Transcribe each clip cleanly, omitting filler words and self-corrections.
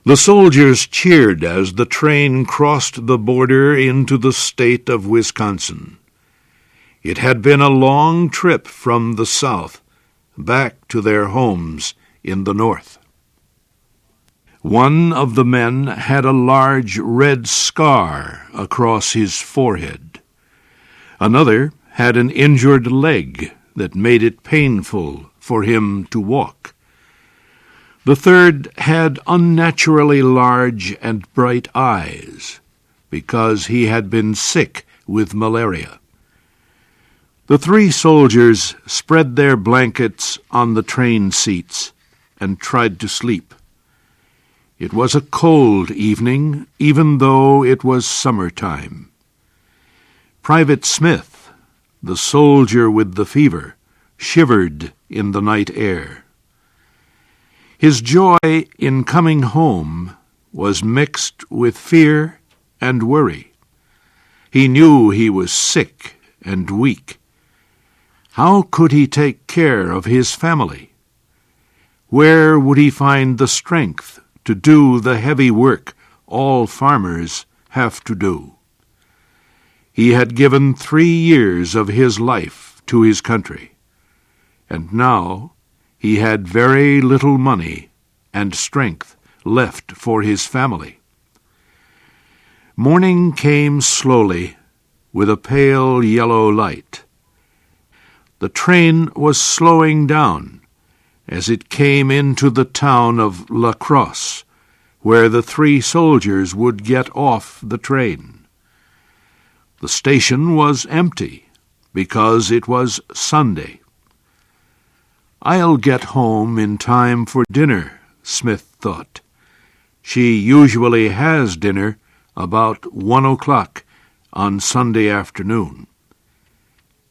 The soldiers cheered as the train crossed the border into the state of Wisconsin. It had been a long trip from the south back to their homes in the north. One of the men had a large red scar across his forehead. Another had an injured leg that made it painful for him to walk. The third had unnaturally large and bright eyes, because he had been sick with malaria. The 3 soldiers spread their blankets on the train seats and tried to sleep. It was a cold evening, even though it was summertime. Private Smith, the soldier with the fever, shivered in the night air. His joy in coming home was mixed with fear and worry. He knew he was sick and weak. How could he take care of his family? Where would he find the strength to do the heavy work all farmers have to do? He had given 3 years of his life to his country, and now he had very little money and strength left for his family. Morning came slowly with a pale yellow light. The train was slowing down as it came into the town of La Crosse, where the 3 soldiers would get off the train. The station was empty because it was Sunday. "I'll get home in time for dinner," Smith thought. "She usually has dinner about 1 o'clock on Sunday afternoon."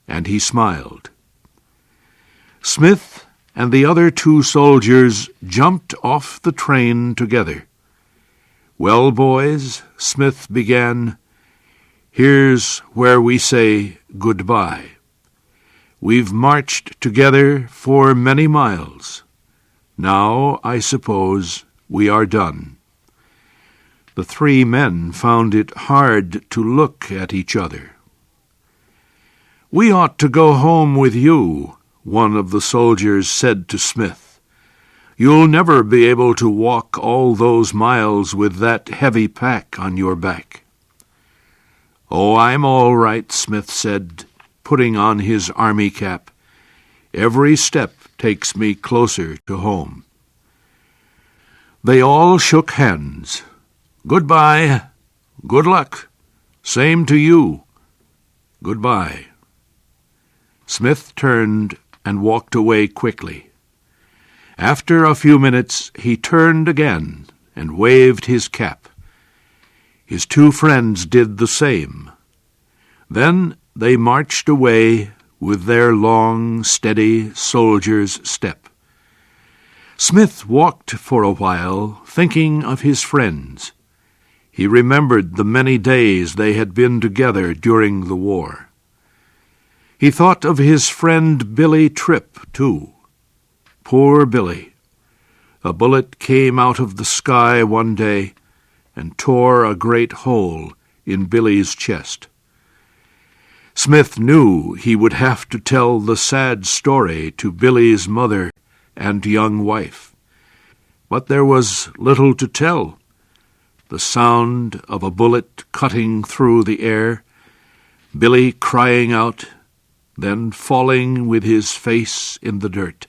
And he smiled. Smith and the other 2 soldiers jumped off the train together. "Well, boys," Smith began, "here's where we say goodbye. We've marched together for many miles. Now, I suppose, we are done." The 3 men found it hard to look at each other. "We ought to go home with you," one of the soldiers said to Smith. "You'll never be able to walk all those miles with that heavy pack on your back." "Oh, I'm all right," Smith said, putting on his army cap. "Every step takes me closer to home." They all shook hands. "Goodbye. Good luck. Same to you. Goodbye." Smith turned and walked away quickly. After a few minutes he turned again and waved his cap. His 2 friends did the same. Then they marched away with their long, steady soldier's step. Smith walked for a while, thinking of his friends. He remembered the many days they had been together during the war. He thought of his friend Billy Tripp, too. Poor Billy. A bullet came out of the sky one day and tore a great hole in Billy's chest. Smith knew he would have to tell the sad story to Billy's mother and young wife. But there was little to tell. The sound of a bullet cutting through the air, Billy crying out, then falling with his face in the dirt.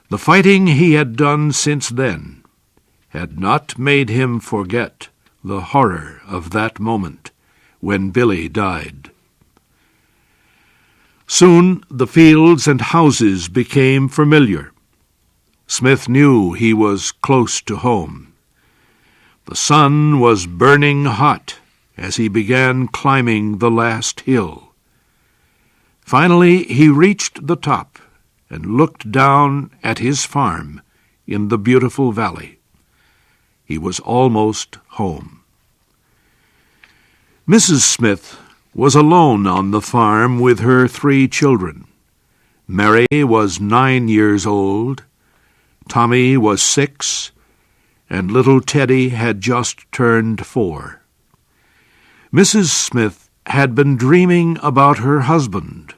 The fighting he had done since then had not made him forget the horror of that moment when Billy died. Soon the fields and houses became familiar. Smith knew he was close to home. The sun was burning hot as he began climbing the last hill. Finally he reached the top and looked down at his farm in the beautiful valley. He was almost home. Mrs. Smith was alone on the farm with her 3 children. Mary was 9 years old, Tommy was 6, and little Teddy had just turned 4. Mrs. Smith had been dreaming about her husband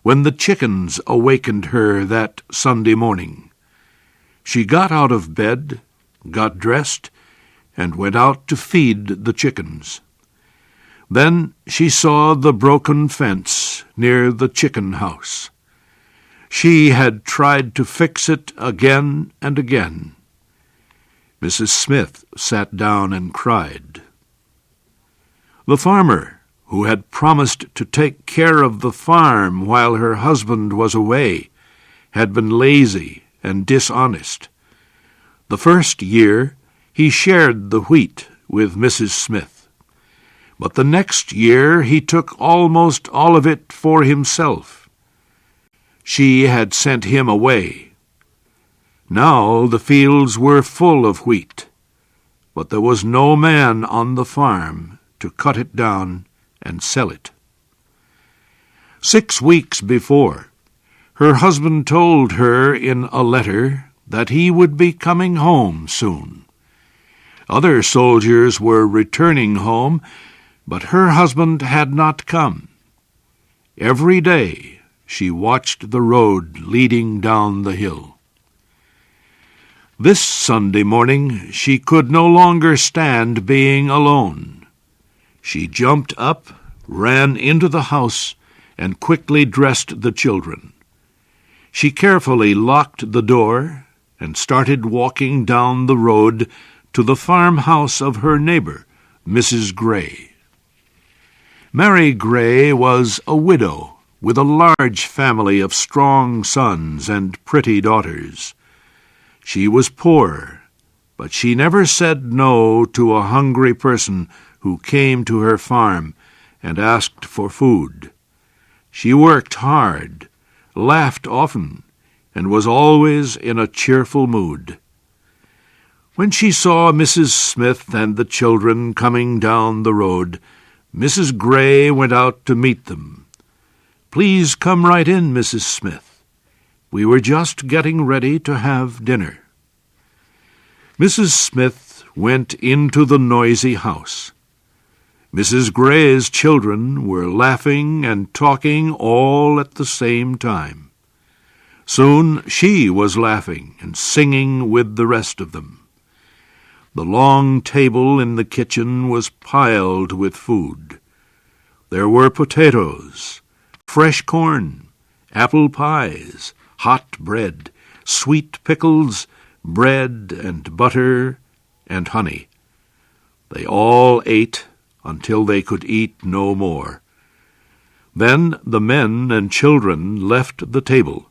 when the chickens awakened her that Sunday morning. She got out of bed, got dressed, and went out to feed the chickens. Then she saw the broken fence near the chicken house. She had tried to fix it again and again. Mrs. Smith sat down and cried. The farmer, who had promised to take care of the farm while her husband was away, had been lazy and dishonest. The first year he shared the wheat with Mrs. Smith, but the next year he took almost all of it for himself. She had sent him away. Now the fields were full of wheat, but there was no man on the farm to cut it down and sell it. 6 weeks before, her husband told her in a letter that he would be coming home soon. Other soldiers were returning home, but her husband had not come. Every day she watched the road leading down the hill. This Sunday morning she could no longer stand being alone. She jumped up, ran into the house, and quickly dressed the children. She carefully locked the door and started walking down the road to the farmhouse of her neighbor, Mrs. Gray. Mary Gray was a widow with a large family of strong sons and pretty daughters. She was poor, but she never said no to a hungry person who came to her farm and asked for food. She worked hard, laughed often, and was always in a cheerful mood. When she saw Mrs. Smith and the children coming down the road, Mrs. Gray went out to meet them. "Please come right in, Mrs. Smith. We were just getting ready to have dinner." Mrs. Smith went into the noisy house. Mrs. Gray's children were laughing and talking all at the same time. Soon she was laughing and singing with the rest of them. The long table in the kitchen was piled with food. There were potatoes, fresh corn, apple pies, hot bread, sweet pickles, bread and butter and honey. They all ate until they could eat no more. Then the men and children left the table.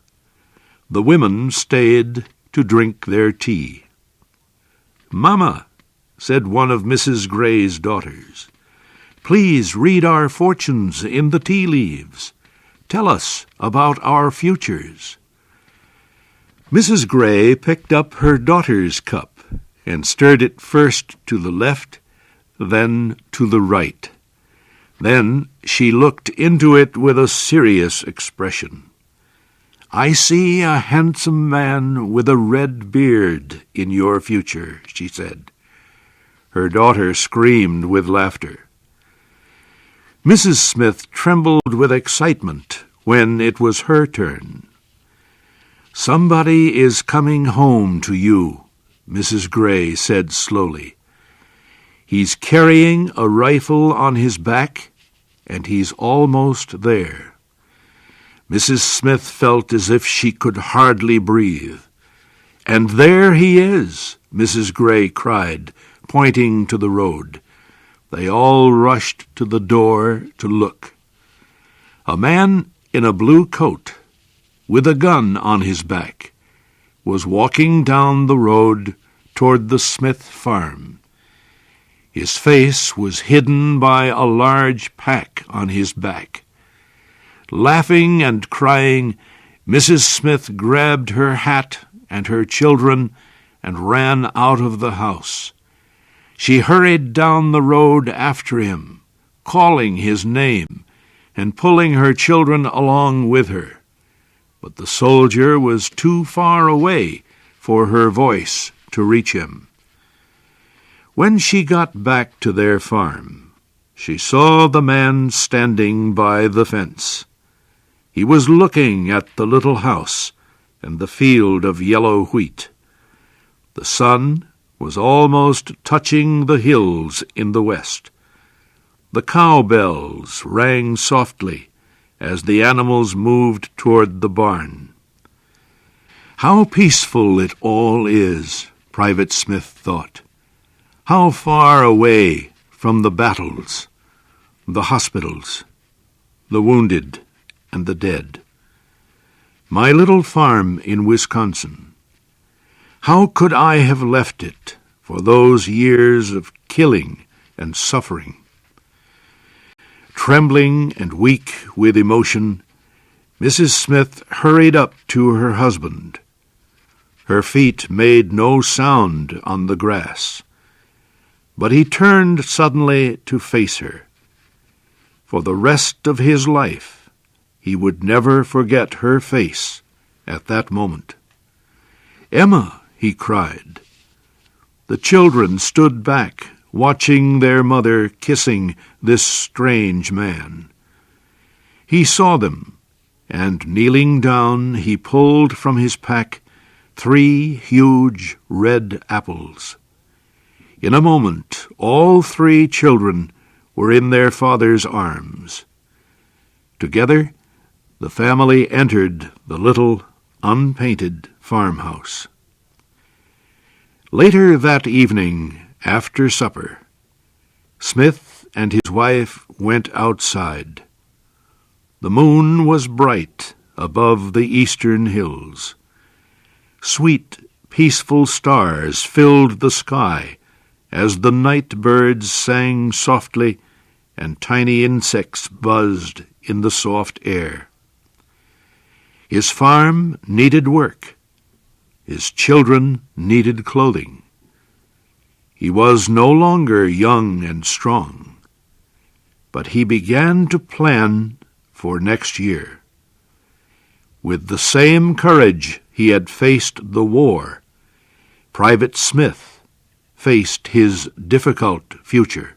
The women stayed to drink their tea. "Mama," said one of Mrs. Gray's daughters, "please read our fortunes in the tea leaves. Tell us about our futures." Mrs. Gray picked up her daughter's cup and stirred it first to the left, then to the right. Then she looked into it with a serious expression. "I see a handsome man with a red beard in your future," she said. Her daughter screamed with laughter. Mrs. Smith trembled with excitement when it was her turn. "Somebody is coming home to you," Mrs. Gray said slowly. "He's carrying a rifle on his back, and he's almost there." Mrs. Smith felt as if she could hardly breathe. "And there he is," Mrs. Gray cried, pointing to the road. They all rushed to the door to look. A man in a blue coat, with a gun on his back, was walking down the road toward the Smith farm. His face was hidden by a large pack on his back. Laughing and crying, Mrs. Smith grabbed her hat and her children and ran out of the house. She hurried down the road after him, calling his name and pulling her children along with her. But the soldier was too far away for her voice to reach him. When she got back to their farm, she saw the man standing by the fence. He was looking at the little house and the field of yellow wheat. The sun was almost touching the hills in the west. The cow bells rang softly as the animals moved toward the barn. How peaceful it all is, Private Smith thought. How far away from the battles, the hospitals, the wounded, and the dead. My little farm in Wisconsin. How could I have left it for those years of killing and suffering? Trembling and weak with emotion, Mrs. Smith hurried up to her husband. Her feet made no sound on the grass, but he turned suddenly to face her. For the rest of his life, he would never forget her face at that moment. "Emma," he cried. The children stood back, watching their mother kissing this strange man. He saw them, and kneeling down, he pulled from his pack 3 huge red apples. In a moment, all 3 children were in their father's arms. Together, the family entered the little, unpainted farmhouse. Later that evening, after supper, Smith and his wife went outside. The moon was bright above the eastern hills. Sweet, peaceful stars filled the sky as the night birds sang softly and tiny insects buzzed in the soft air. His farm needed work. His children needed clothing. He was no longer young and strong, but he began to plan for next year. With the same courage he had faced the war, Private Smith faced his difficult future.